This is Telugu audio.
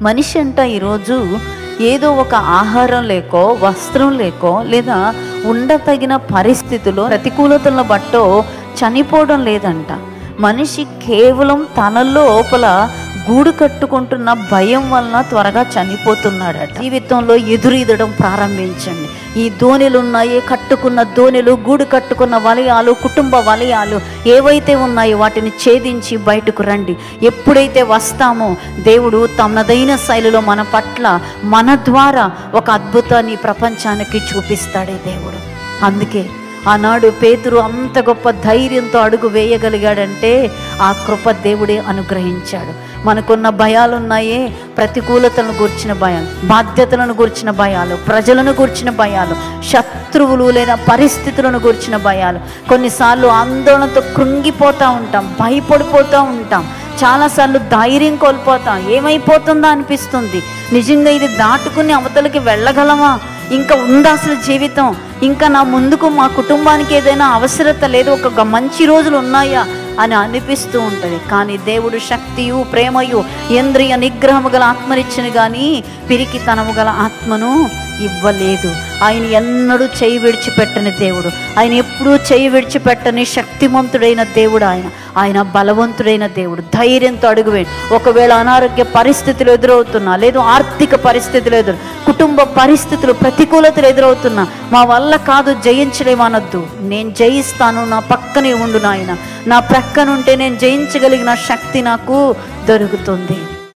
మనిషి అంట ఈరోజు ఏదో ఒక ఆహారం లేకో, వస్త్రం లేకో, లేదా ఉండతగిన పరిస్థితుల్లో, ప్రతికూలతలను బట్టో చనిపోవడం లేదంట. మనిషి కేవలం తన లోపల గూడు కట్టుకుంటున్న భయం వలన త్వరగా చనిపోతున్నాడట. జీవితంలో ఎదురీదడం ప్రారంభించండి. ఈ దోణిలు ఉన్నాయి, కట్టుకున్న దోణిలు, గూడు కట్టుకున్న వలయాలు, కుటుంబ వలయాలు ఏవైతే ఉన్నాయో వాటిని ఛేదించి బయటకు రండి. ఎప్పుడైతే వస్తామో దేవుడు తనదైన శైలిలో మన పట్ల, మన ద్వారా ఒక అద్భుతాన్ని ప్రపంచానికి చూపిస్తాడే దేవుడు. అందుకే ఆనాడు పేతురు అంత గొప్ప ధైర్యంతో అడుగు వేయగలిగాడంటే ఆ కృప దేవుడే అనుగ్రహించాడు. మనకున్న భయాలున్నాయే, ప్రతికూలతలను గురించిన భయాలు, బాధ్యతలను గురించిన భయాలు, ప్రజలను గురించిన భయాలు, శత్రువులు లేదా పరిస్థితులను గురించిన భయాలు. కొన్నిసార్లు ఆందోళనతో కృంగిపోతూ ఉంటాం, భయపడిపోతూ ఉంటాం, చాలాసార్లు ధైర్యం కోల్పోతాం. ఏమైపోతుందా అనిపిస్తుంది. నిజంగా ఇది దాటుకుని అవతలకి వెళ్ళగలమా? ఇంకా ఉందా అసలు జీవితం? ఇంకా నా ముందుకు మా కుటుంబానికి ఏదైనా అవసరత లేదు, ఒక మంచి రోజులు ఉన్నాయా అని అనిపిస్తూ ఉంటుంది. కానీ దేవుడు శక్తియు, ప్రేమయు, ఇంద్రియ నిగ్రహము గల ఆత్మనిచ్చిన కానీ పిరికితనము గల ఆత్మను ఇవ్వలేదు. ఆయన ఎన్నడూ చేయి విడిచిపెట్టని దేవుడు. ఆయన ఎప్పుడూ చేయి విడిచిపెట్టని శక్తిమంతుడైన దేవుడు. ఆయన బలవంతుడైన దేవుడు. ధైర్యంతో అడుగువేయండి. ఒకవేళ అనారోగ్య పరిస్థితులు ఎదురవుతున్నా, లేదు ఆర్థిక పరిస్థితులు కుటుంబ పరిస్థితులు, ప్రతికూలతలు ఎదురవుతున్నా, మా వల్ల కాదు, జయించలేమనొద్దు. నేను జయిస్తాను, నా పక్కనే ఉండు నాయన. నా ప్రక్కనుంటే నేను జయించగలిగిన శక్తి నాకు దొరుకుతుంది.